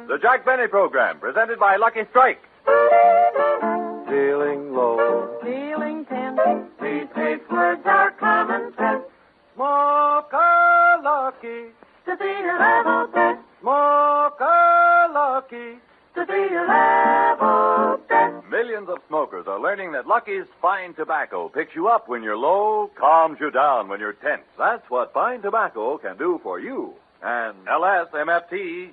The Jack Benny Program, presented by Lucky Strike. Feeling low, Feeling tense, these 8 words are common sense. smoke a lucky, To be a level best, smoke a lucky. to be a level best. Millions of smokers are learning that Lucky's fine tobacco picks you up when you're low, calms you down when you're tense. That's what fine tobacco can do for you. And LSMFT,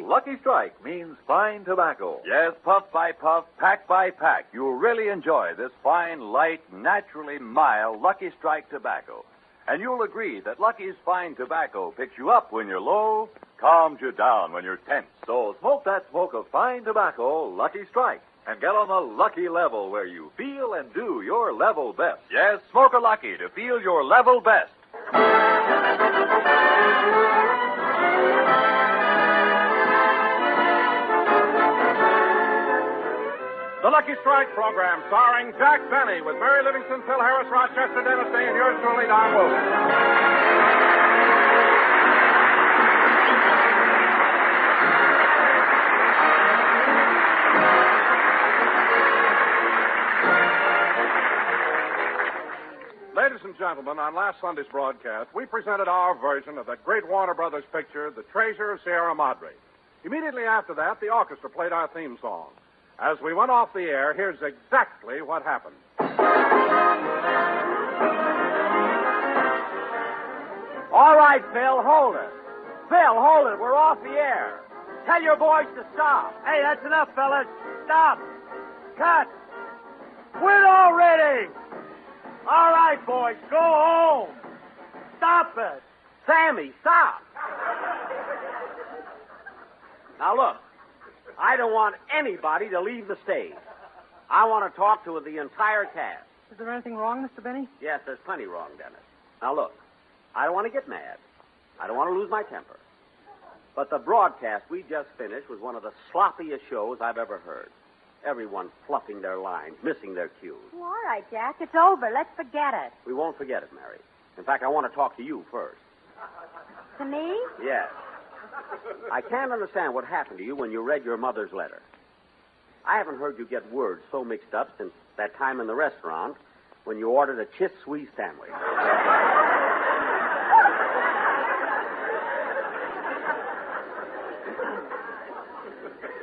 Lucky Strike means fine tobacco. Yes, puff by puff, pack by pack, you'll really enjoy this fine, light, naturally mild Lucky Strike tobacco. And you'll agree that Lucky's fine tobacco picks you up when you're low, calms you down when you're tense. So smoke that smoke of fine tobacco, Lucky Strike, and get on the lucky level where you feel and do your level best. Yes, smoke a Lucky to feel your level best. The Lucky Strike program, starring Jack Benny, with Mary Livingston, Phil Harris, Rochester, Dennis Day, and yours truly, Don Wilson. Ladies and gentlemen, on last Sunday's broadcast, we presented our version of that great Warner Brothers picture, The Treasure of Sierra Madre. Immediately after that, the orchestra played our theme song. As we went off the air, here's exactly what happened. All right, Phil, hold it. Phil, hold it. We're off the air. Tell your boys to stop. Hey, that's enough, fellas. Stop. Cut. Quit already. All right, boys, go home. Stop it. Sammy, stop. Now, look, I don't want anybody to leave the stage. I want to talk to the entire cast. Is there anything wrong, Mr. Benny? Yes, there's plenty wrong, Dennis. Now, look, I don't want to get mad. I don't want to lose my temper. But the broadcast we just finished was one of the sloppiest shows I've ever heard. Everyone fluffing their lines, missing their cues. Well, all right, Jack. It's over. Let's forget it. We won't forget it, Mary. In fact, I want to talk to you first. To me? Yes. I can't understand what happened to you when you read your mother's letter. I haven't heard you get words so mixed up since that time in the restaurant when you ordered a Chis Sui sandwich.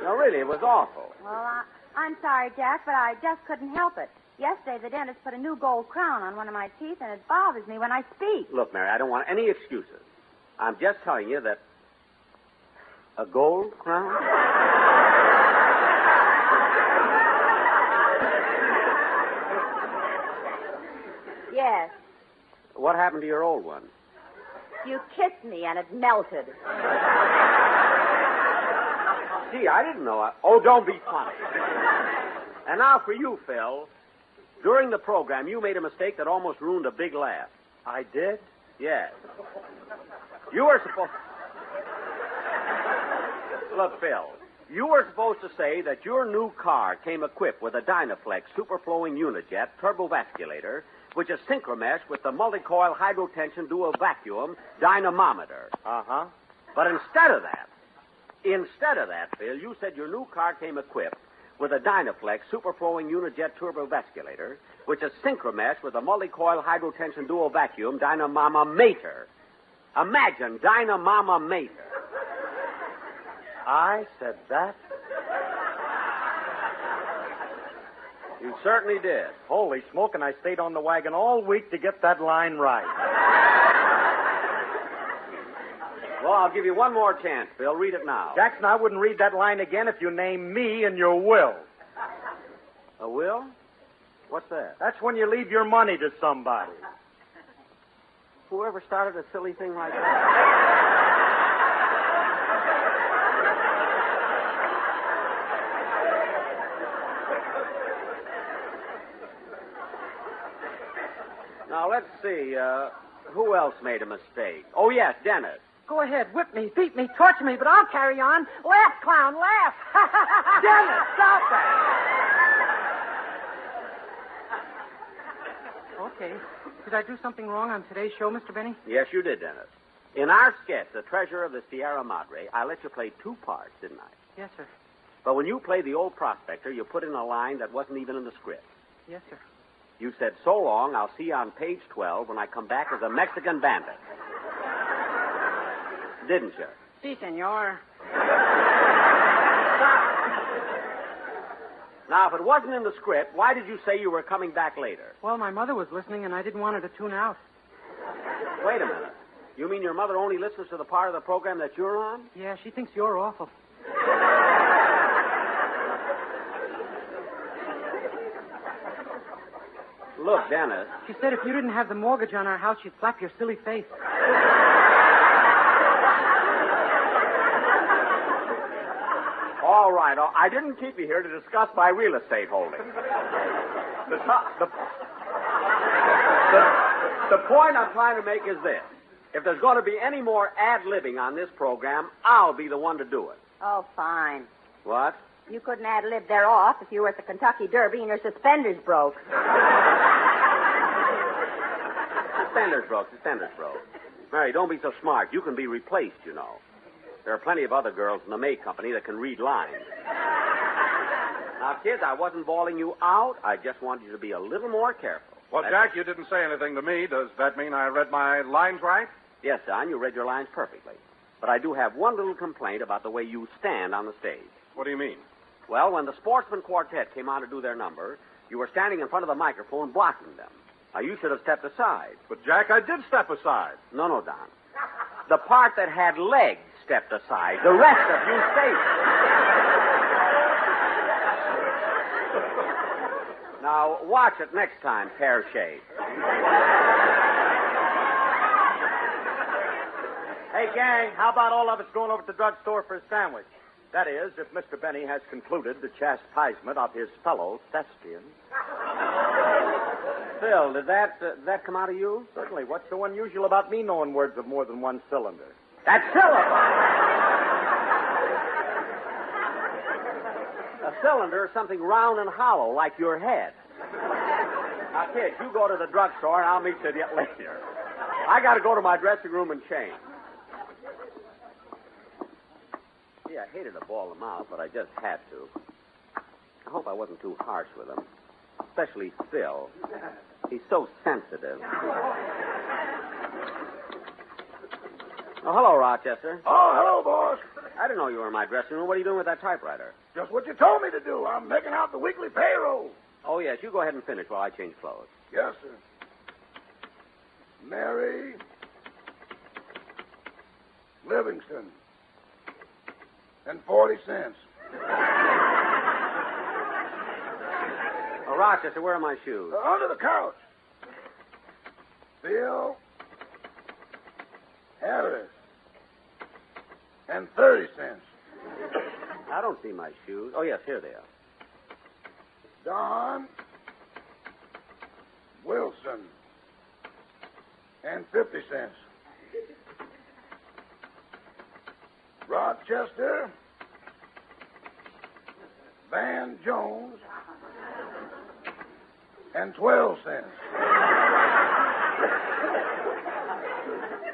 No, really, it was awful. Well, I'm sorry, Jack, but I just couldn't help it. Yesterday, the dentist put a new gold crown on one of my teeth, and it bothers me when I speak. Look, Mary, I don't want any excuses. I'm just telling you that... A gold crown? Yes. What happened to your old one? You kissed me, and it melted. Gee, I didn't know. Oh, don't be funny. And now for you, Phil. During the program, you made a mistake that almost ruined a big laugh. I did? Yes. You were supposed... Look, Phil, you were supposed to say that your new car came equipped with a Dynaflex superflowing Unijet turbovasculator, which is synchromesh with the multi-coil hydrotension dual vacuum dynamometer. Uh-huh. But instead of that, Phil, you said your new car came equipped with a Dynaflex superflowing Unijet turbovasculator, which is synchromesh with a multi-coil hydrotension dual vacuum dynamometer. Imagine dynamometer. I said that? You certainly did. Holy smoke, and I stayed on the wagon all week to get that line right. Well, I'll give you one more chance, Phil. Read it now. Jackson, I wouldn't read that line again if you name me in your will. A will? What's that? That's when you leave your money to somebody. Whoever started a silly thing like that? Now, let's see. Who else made a mistake? Oh, yes, Dennis. Go ahead, whip me, beat me, torture me, but I'll carry on. Laugh, clown, laugh. Dennis, stop that. Okay. Did I do something wrong on today's show, Mr. Benny? Yes, you did, Dennis. In our sketch, The Treasure of the Sierra Madre, I let you play 2 parts, didn't I? Yes, sir. But when you played the old prospector, you put in a line that wasn't even in the script. Yes, sir. You said, "So long, I'll see you on page 12 when I come back as a Mexican bandit." Didn't you? Si, senor. Now, if it wasn't in the script, why did you say you were coming back later? Well, my mother was listening, and I didn't want her to tune out. Wait a minute. You mean your mother only listens to the part of the program that you're on? Yeah, she thinks you're awful. Look, Dennis. She said if you didn't have the mortgage on our house, she'd slap your silly face. All right. I didn't keep you here to discuss my real estate holdings. The point I'm trying to make is this. If there's going to be any more ad-libbing on this program, I'll be the one to do it. Oh, fine. What? You couldn't ad-lib their off if you were at the Kentucky Derby and your suspenders broke. Suspenders broke. Mary, don't be so smart. You can be replaced, you know. There are plenty of other girls in the May Company that can read lines. Now, kids, I wasn't bawling you out. I just want you to be a little more careful. Well, Jack, you didn't say anything to me. Does that mean I read my lines right? Yes, Don, you read your lines perfectly. But I do have one little complaint about the way you stand on the stage. What do you mean? Well, when the Sportsman Quartet came on to do their number, you were standing in front of the microphone blocking them. Now, you should have stepped aside. But, Jack, I did step aside. No, Don. The part that had legs stepped aside. The rest of you stayed. Now, watch it next time, pear-shaped. Hey, gang, how about all of us going over to the drugstore for a sandwich? That is, if Mr. Benny has concluded the chastisement of his fellow thespians. Phil, did that come out of you? Certainly. What's so unusual about me knowing words of more than one cylinder? That's syllable. A cylinder is something round and hollow, like your head. Now, kid, you go to the drugstore, and I'll meet you later. I got to go to my dressing room and change. Gee, I hated to bawl them out, but I just had to. I hope I wasn't too harsh with them. Especially Phil. He's so sensitive. Oh, hello, Rochester. Oh, hello, boss. I didn't know you were in my dressing room. What are you doing with that typewriter? Just what you told me to do. I'm making out the weekly payroll. Oh, yes. You go ahead and finish while I change clothes. Yes, sir. Mary Livingston. And 40 cents. Oh, Rochester, where are my shoes? Under the couch. Bill Harris. And 30 cents. I don't see my shoes. Oh, yes, here they are. Don Wilson. And 50 cents. Rochester Van Jones. And 12 cents.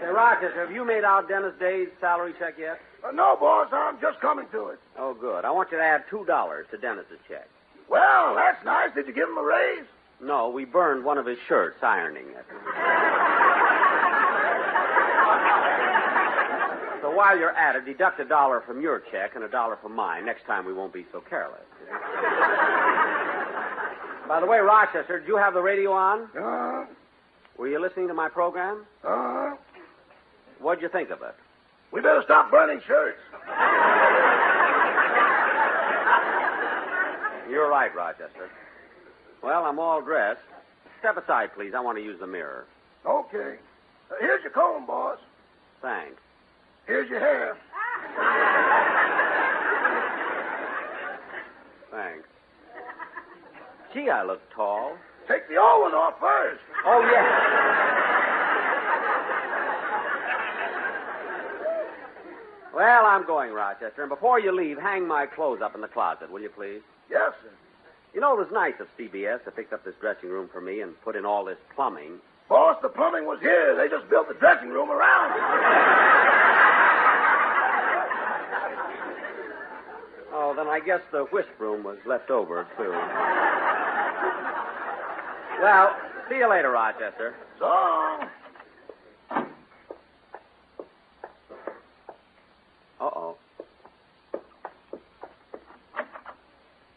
Say, Rochester, have you made out Dennis Day's salary check yet? No, boss, I'm just coming to it. Oh, good. I want you to add $2 to Dennis's check. Well, that's nice. Did you give him a raise? No, we burned one of his shirts ironing it. So while you're at it, deduct $1 from your check and $1 from mine. Next time we won't be so careless. By the way, Rochester, did you have the radio on? Were you listening to my program? What'd you think of it? We better stop burning shirts. You're right, Rochester. Well, I'm all dressed. Step aside, please. I want to use the mirror. Okay. Here's your comb, boss. Thanks. Here's your hair. Thanks. Gee, I look tall. Take the old one off first. Oh, yeah. Well, I'm going, Rochester. And before you leave, hang my clothes up in the closet, will you, please? Yes, sir. You know, it was nice of CBS to pick up this dressing room for me and put in all this plumbing. Boss, the plumbing was here. They just built the dressing room around it. Oh, then I guess the whisk room was left over, too. Well, see you later, Rochester. So long. Uh-oh.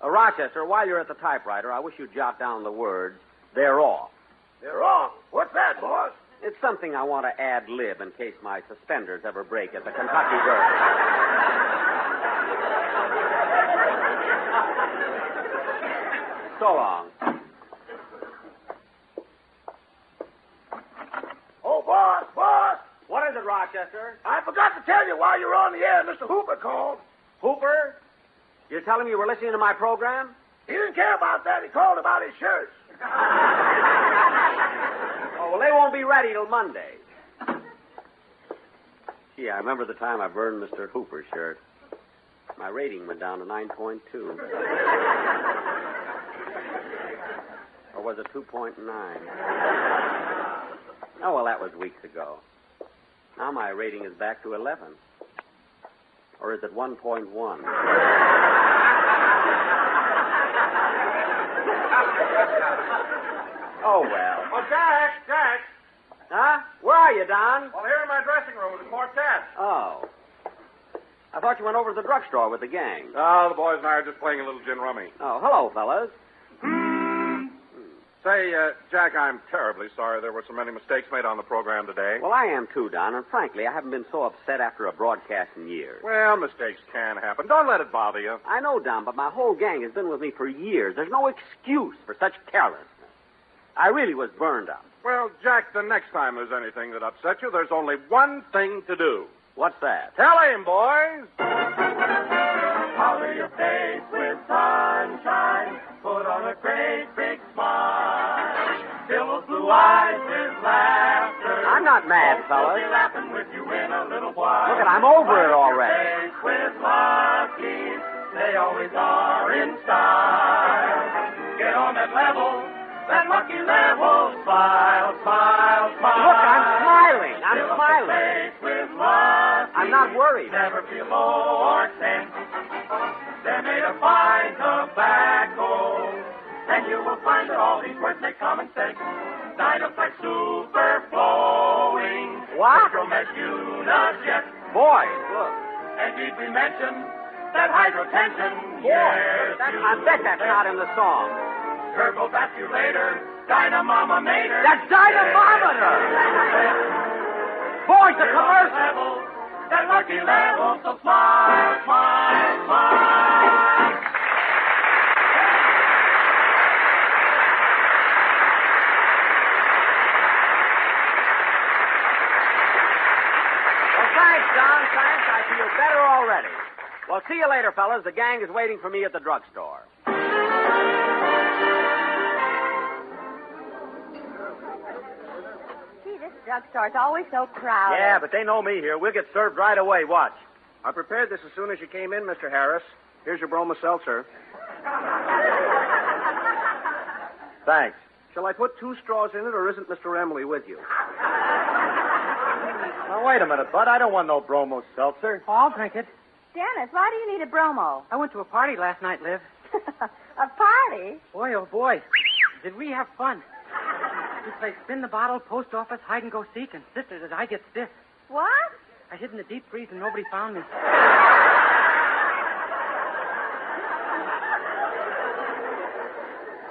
Rochester, while you're at the typewriter, I wish you'd jot down the words, "they're off." They're off. What's that, boss? It's something I want to ad-lib in case my suspenders ever break at the Kentucky Derby. So long. Oh, boss. What is it, Rochester? I forgot to tell you while you were on the air, Mr. Hooper called. Hooper? You're telling me you were listening to my program? He didn't care about that. He called about his shirts. Oh, well, they won't be ready till Monday. Gee, I remember the time I burned Mr. Hooper's shirt. My rating went down to 9.2. Or was it 2.9? Oh, well, that was weeks ago. Now my rating is back to 11. Or is it 1.1? Oh, well. Oh, Jack! Huh? Where are you, Don? Well, here in my dressing room with the quartet. Oh. I thought you went over to the drugstore with the gang. Oh, the boys and I are just playing a little gin rummy. Oh, hello, fellas. Say, Jack, I'm terribly sorry there were so many mistakes made on the program today. Well, I am too, Don, and frankly, I haven't been so upset after a broadcast in years. Well, mistakes can happen. Don't let it bother you. I know, Don, but my whole gang has been with me for years. There's no excuse for such carelessness. I really was burned up. Well, Jack, the next time there's anything that upsets you, there's only one thing to do. What's that? Tell him, boys. Powder your face with sunshine. Put on a great big smile. Fill those blue eyes with laughter. I'm not mad, fellas. They'll be laughing with you in a little while. Look, I'm over it already. Face with Lucky's. They always are in style. Get on that level. That lucky level. Smile, smile, smile. Look, I'm smiling. Fill up your face with Lucky's. I'm not worried. Never feel low or tense. They're made of fine tobacco. And you will find that all these words make common sense. Dynaflex super flowing. What? Hydromet. Boys, look. And did we mention that hydrotension? Boys, I bet that's not in the song. Turbovasculator. Dynamama mater. That's Dynamometer! Boys, the commercial! Level, that lucky level, so smile, smile, smile. Well, thanks, Don. Thanks. I feel better already. Well, see you later, fellas. The gang is waiting for me at the drugstore. This drugstore's always so crowded. Yeah, but they know me here. We'll get served right away. Watch. I prepared this as soon as you came in, Mr. Harris. Here's your bromo seltzer. Thanks. Shall I put 2 straws in it, or isn't Mr. Emily with you? Now, wait a minute, Bud. I don't want no bromo seltzer. Oh, I'll drink it. Dennis, why do you need a bromo? I went to a party last night, Liv. A party? Boy, oh boy, did we have fun. We played spin the bottle, post office, hide and go seek, and sister, did I get stiff. What? I hid in the deep freeze and nobody found me.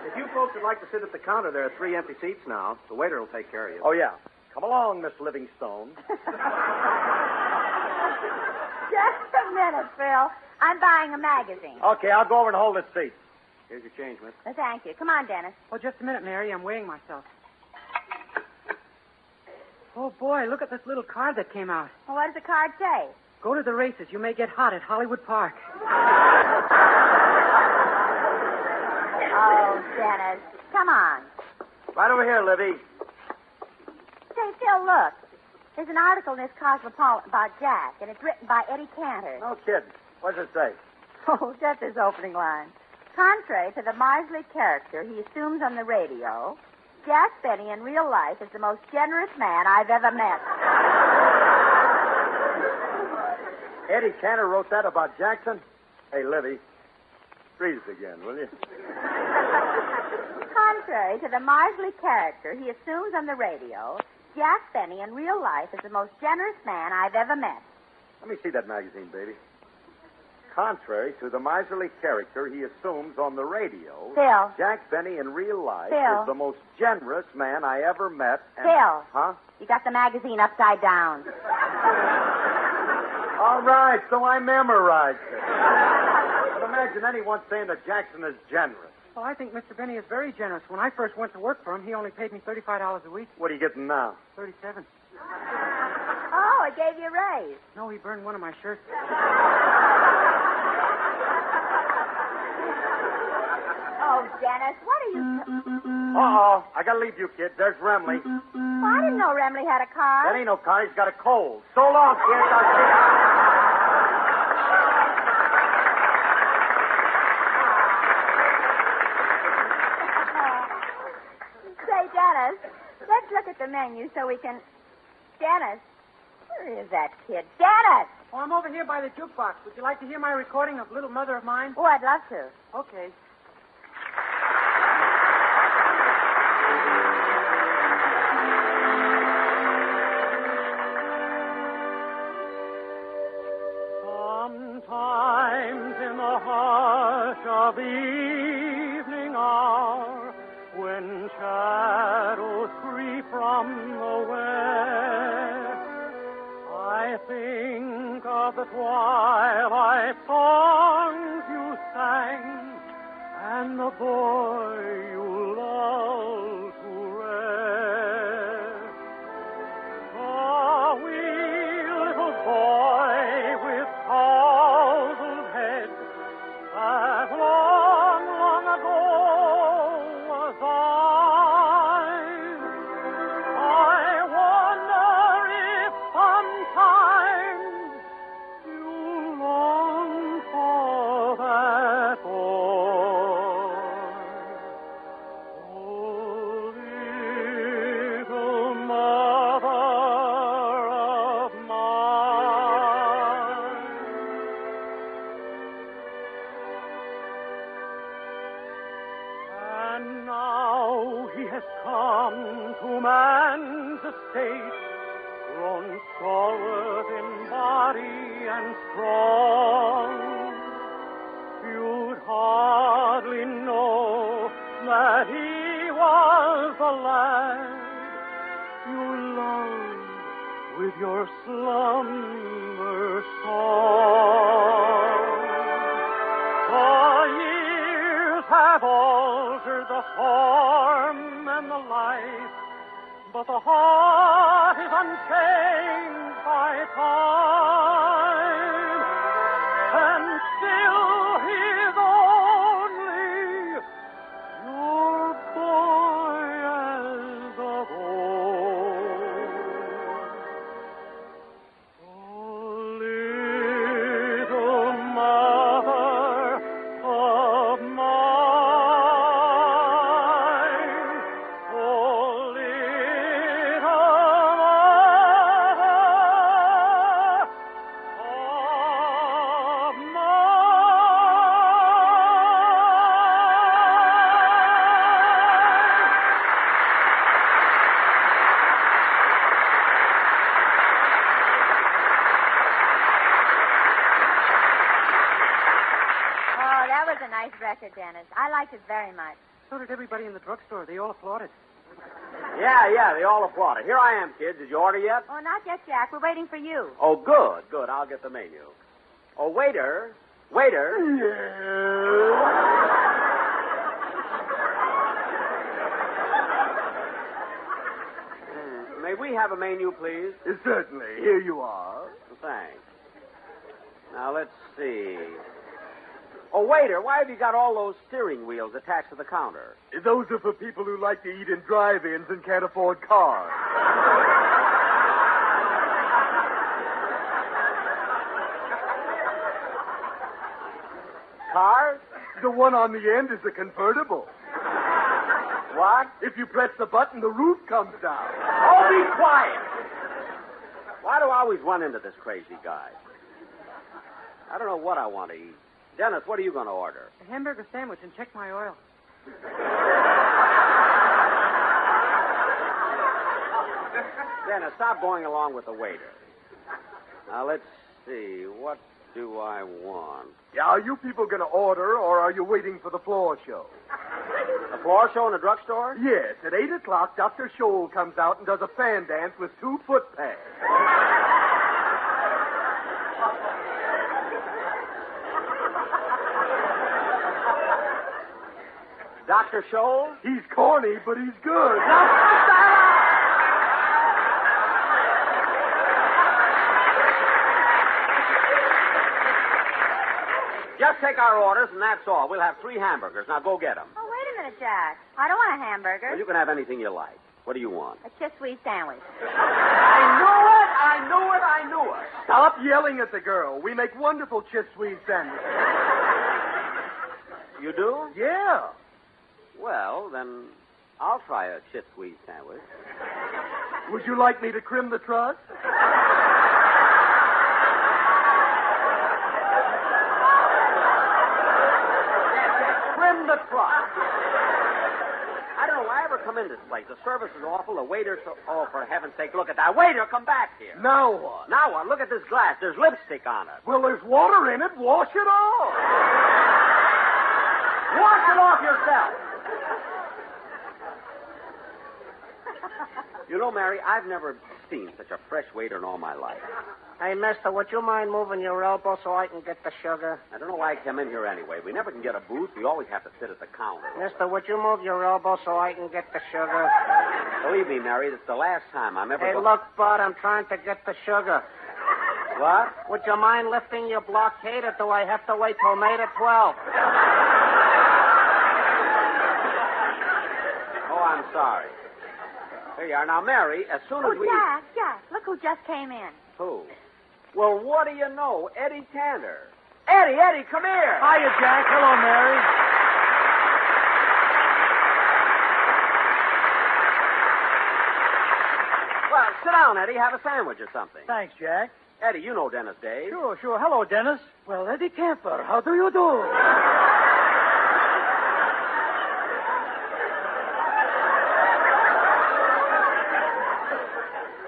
If you folks would like to sit at the counter, there are 3 empty seats now. The waiter will take care of you. Oh, yeah. Come along, Miss Livingstone. Just a minute, Phil. I'm buying a magazine. Okay, I'll go over and hold this seat. Here's your change, miss. Thank you. Come on, Dennis. Oh, just a minute, Mary. I'm weighing myself. Oh, boy, look at this little card that came out. Well, what does the card say? Go to the races. You may get hot at Hollywood Park. Oh, Dennis. Come on. Right over here, Livy. Say, Phil, look. There's an article in this Cosmopolitan about Jack, and it's written by Eddie Cantor. No kidding. What does it say? Oh, just his opening line. Contrary to the miserly character he assumes on the radio, Jack Benny in real life is the most generous man I've ever met. Eddie Cantor wrote that about Jackson? Hey, Livy, read it again, will you? Contrary to the miserly character he assumes on the radio, Jack Benny in real life is the most generous man I've ever met. Let me see that magazine, baby. Contrary to the miserly character he assumes on the radio, Phil. Jack Benny in real life Phil. is the most generous man I ever met. And... Phil. Huh? You got the magazine upside down. All right, so I memorized it. But imagine anyone saying that Jackson is generous. Well, I think Mr. Benny is very generous. When I first went to work for him, he only paid me $35 a week. What are you getting now? 37. Oh, it gave you a raise. No, he burned one of my shirts. Oh, Dennis, what are you... Uh-oh, I gotta leave you, kid. There's Remley. Oh, I didn't know Remley had a car. That ain't no car. He's got a cold. So long, kid. I'll see you. Say, Dennis, let's look at the menu so we can... Dennis, where is that kid? Dennis! Oh, I'm over here by the jukebox. Would you like to hear my recording of Little Mother of Mine? Oh, I'd love to. Okay. Sometimes in the hush of evening hour, when shadows creep from the west, I think of the twilight songs you sang and the boy you loved to rest. The wee little boy with tousled head that long, long ago was I wonder if sometimes you long for that boy. Oh, little mother of mine. And now he has come to man's estate, grown stalwart in body and strong. You'd hardly know that he was the lad you loved with your slumber song. The years have altered the form and the life, but the heart is unchanged by time, and still he's only your boy as of old. Oh, little mother of mine, oh, little mother of Oh, that was a nice record, Dennis. I liked it very much. So did everybody in the drugstore. They all applauded. Yeah, they all applauded. Here I am, kids. Did you order yet? Oh, not yet, Jack. We're waiting for you. Oh, good. I'll get the menu. Oh, waiter. May we have a menu, please? Certainly. Here you are. Thanks. Now, let's see. Oh, waiter, why have you got all those steering wheels attached to the counter? Those are for people who like to eat in drive-ins and can't afford cars. Cars? The one on the end is the convertible. What? If you press the button, the roof comes down. Oh, be quiet. Why do I always run into this crazy guy? I don't know what I want to eat. Dennis, what are you going to order? A hamburger sandwich and check my oil. Dennis, stop going along with the waiter. Now, let's see. What do I want? Yeah, are you people going to order, or are you waiting for the floor show? A floor show in the drugstore? Yes, at 8 o'clock, Dr. Scholl comes out and does a fan dance with 2 foot pads. Dr. Scholl? He's corny, but he's good. Just take our orders, and that's all. We'll have 3 hamburgers. Now, go get them. Oh, wait a minute, Jack. I don't want a hamburger. Well, you can have anything you like. What do you want? A chick-sweet sandwich. I knew it. Stop yelling at the girl. We make wonderful chip-sweet sandwiches. You do? Yeah. Well, then I'll try a chip squeeze sandwich. Would you like me to trim the truss? Trim the truck. I don't know why I ever come in this place. The service is awful. The waiter's so... Oh, for heaven's sake, look at that. Waiter, come back here. Now what? Now what? Look at this glass. There's lipstick on it. Well, there's water in it. Wash it off. Wash it off yourself. You know, Mary, I've never seen such a fresh waiter in all my life. Hey, mister, would you mind moving your elbow so I can get the sugar? I don't know why I came in here anyway. We never can get a booth. We always have to sit at the counter. Mister, would you move your elbow so I can get the sugar? Believe me, Mary, this is the last time I'm ever... Hey, look, Bud, I'm trying to get the sugar. What? Would you mind lifting your blockade, or do I have to wait till May the 12th? Oh, I'm sorry. Here you are. Now, Mary, as soon as we... Jack, look who just came in. Who? Well, what do you know? Eddie Cantor. Eddie, come here. Hiya, Jack. Hello, Mary. Well, sit down, Eddie. Have a sandwich or something. Thanks, Jack. Eddie, you know Dennis Day. Sure. Hello, Dennis. Well, Eddie Cantor, how do you do?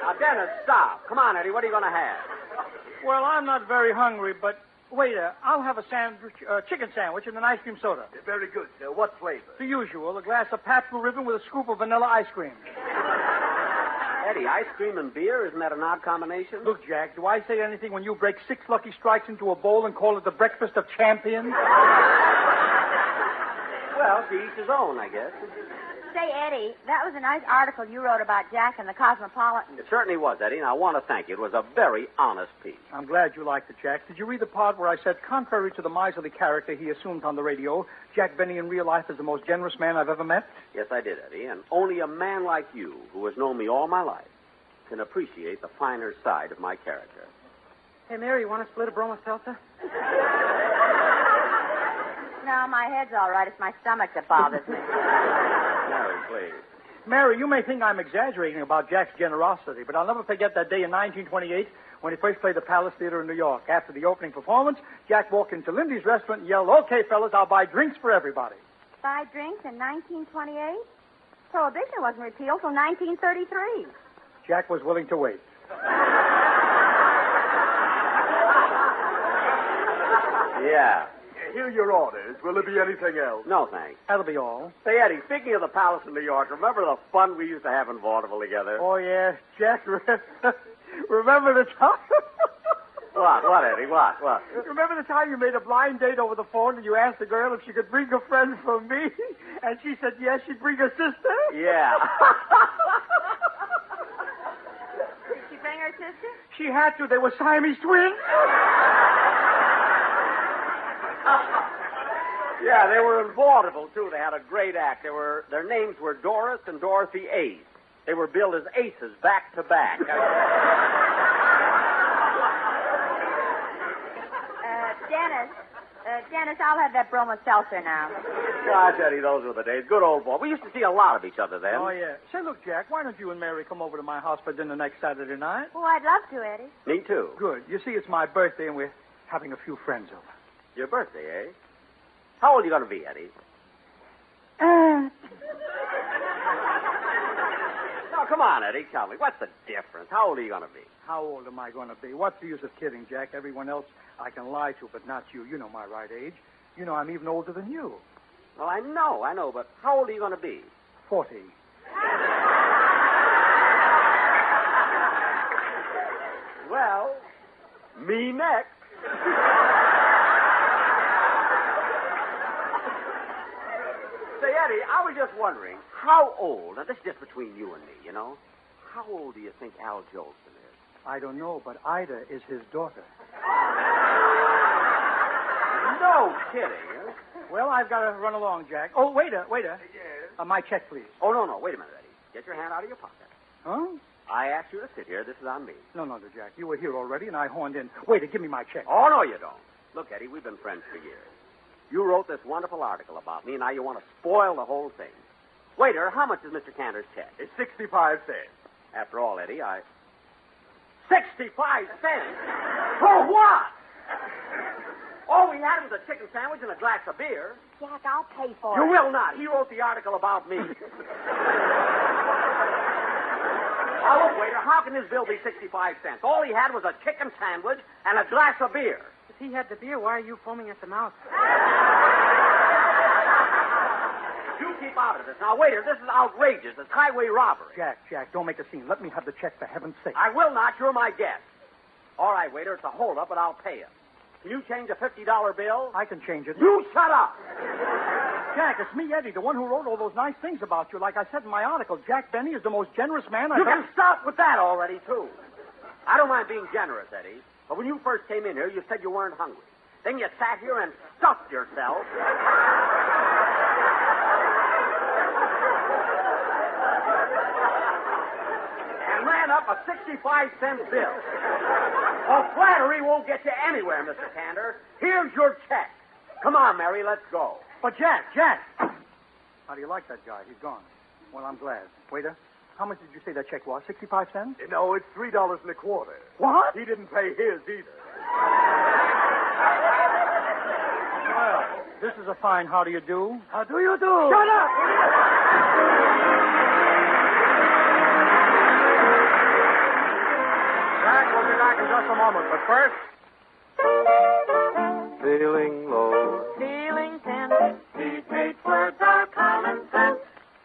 Now, Dennis, stop. Come on, Eddie. What are you going to have? Well, I'm not very hungry, but waiter, I'll have a sandwich, chicken sandwich and an ice cream soda. Very good, sir. What flavor? The usual, a glass of Pabst Blue Ribbon with a scoop of vanilla ice cream. Eddie, ice cream and beer, isn't that an odd combination? Look, Jack, do I say anything when you break 6 lucky strikes into a bowl and call it the breakfast of champions? Well, to each his own, I guess. Say, Eddie, that was a nice article you wrote about Jack in the Cosmopolitan. It certainly was, Eddie, and I want to thank you. It was a very honest piece. I'm glad you liked it, Jack. Did you read the part where I said, contrary to the miserly character he assumed on the radio, Jack Benny in real life is the most generous man I've ever met? Yes, I did, Eddie, and only a man like you, who has known me all my life, can appreciate the finer side of my character. Hey, Mary, you want to split a Broma Seltzer? No, my head's all right. It's my stomach that bothers me. Mary, please. Mary, you may think I'm exaggerating about Jack's generosity, but I'll never forget that day in 1928 when he first played the Palace Theater in New York. After the opening performance, Jack walked into Lindy's restaurant and yelled, "Okay, fellas, I'll buy drinks for everybody." Buy drinks in 1928? Prohibition wasn't repealed till 1933. Jack was willing to wait. Yeah. Here are your orders. Will there be anything else? No, thanks. That'll be all. Say, Eddie, speaking of the Palace in New York, remember the fun we used to have in vaudeville together? Oh, yeah. Jack, remember the time? What, Eddie? What? Remember the time you made a blind date over the phone and you asked the girl if she could bring a friend from me? And she said yes, she'd bring her sister? Yeah. Did she bring her sister? She had to. They were Siamese twins. Yeah, they were in vaudeville, too. They had a great act. Their names were Doris and Dorothy Ace. They were billed as aces back to back. Dennis, Dennis, I'll have that Broma seltzer now. Gosh, Eddie, those were the days. Good old boy. We used to see a lot of each other then. Oh, yeah. Say, look, Jack, why don't you and Mary come over to my house for dinner next Saturday night? Oh, I'd love to, Eddie. Me too. Good. You see, it's my birthday, and we're having a few friends over. Your birthday, eh? How old are you going to be, Eddie? No, come on, Eddie. Tell me. What's the difference? How old are you going to be? How old am I going to be? What's the use of kidding, Jack? Everyone else I can lie to, but not you. You know my right age. You know I'm even older than you. Well, I know, but how old are you going to be? 40. Well, me next. Say, Eddie, I was just wondering, how old, now this is just between you and me, you know, how old do you think Al Jolson is? I don't know, but Ida is his daughter. No kidding. Huh? Well, I've got to run along, Jack. Oh, waiter. Yes. My check, please. Oh, no, wait a minute, Eddie. Get your hand out of your pocket. Huh? I asked you to sit here. This is on me. No, Jack. You were here already, and I horned in. Waiter, give me my check. Oh, no, you don't. Look, Eddie, we've been friends for years. You wrote this wonderful article about me, and now you want to spoil the whole thing. Waiter, how much is Mr. Cantor's check? It's 65 cents. After all, Eddie, 65 cents? For what? All we had was a chicken sandwich and a glass of beer. Jack, I'll pay for You it. will not. He wrote the article about me. Now, look, waiter, how can this bill be 65 cents? All he had was a chicken sandwich and a glass of beer. If he had the beer, why are you foaming at the mouth? You keep out of this. Now, waiter, this is outrageous. It's highway robbery. Jack, don't make a scene. Let me have the check, for heaven's sake. I will not. You're my guest. All right, waiter, it's a holdup, but I'll pay it. Can you change a $50 bill? I can change it. You shut up! Jack, it's me, Eddie, the one who wrote all those nice things about you. Like I said in my article, Jack Benny is the most generous man I've You ever... can stop with that already, too. I don't mind being generous, Eddie, but when you first came in here, you said you weren't hungry. Then you sat here and stuffed yourself. And ran up a 65-cent bill. Oh, flattery won't get you anywhere, Mr. Cantor. Here's your check. Come on, Mary, let's go. But Jack! How do you like that guy? He's gone. Well, I'm glad. Waiter, how much did you say that check was? 65 cents? No, it's $3.25. What? He didn't pay his either. Well, this is a fine how do you do. How do you do? Shut up! Jack, we'll be back in just a moment, but first... Feeling low. Feeling tense. These great words are common sense.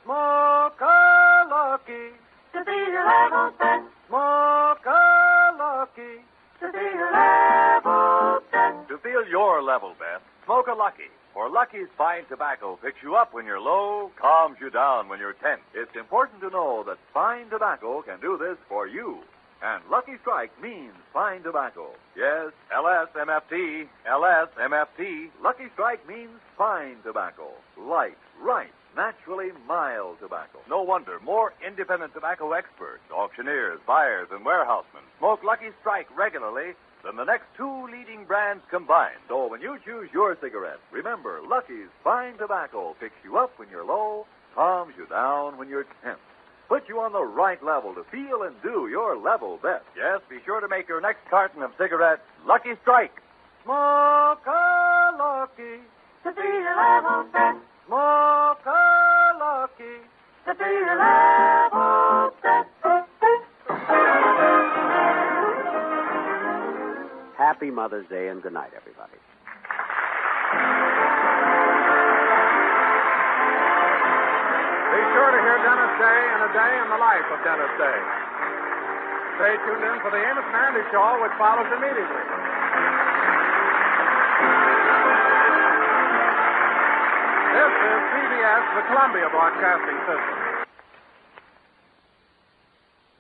Smoke-a-lucky. To be your level set. Smoke-a-lucky. To be your level set. To feel your level best, smoke a Lucky. For Lucky's fine tobacco picks you up when you're low, calms you down when you're tense. It's important to know that fine tobacco can do this for you. And Lucky Strike means fine tobacco. Yes, LSMFT, LSMFT. Lucky Strike means fine tobacco. Light, right, naturally mild tobacco. No wonder more independent tobacco experts, auctioneers, buyers, and warehousemen smoke Lucky Strike regularly than the next two leading brands combined. So when you choose your cigarette, remember Lucky's fine tobacco picks you up when you're low, calms you down when you're tense. Put you on the right level to feel and do your level best. Yes, be sure to make your next carton of cigarettes Lucky Strike. Smoke-a-lucky. To be your level set. Smoke-a-lucky. To be your level set. Happy Mother's Day and good night, everybody. Be sure to hear Dennis Day and a Day in the Life of Dennis Day. Stay tuned in for the Amos and Andy Show, which follows immediately. This is CBS, the Columbia Broadcasting System.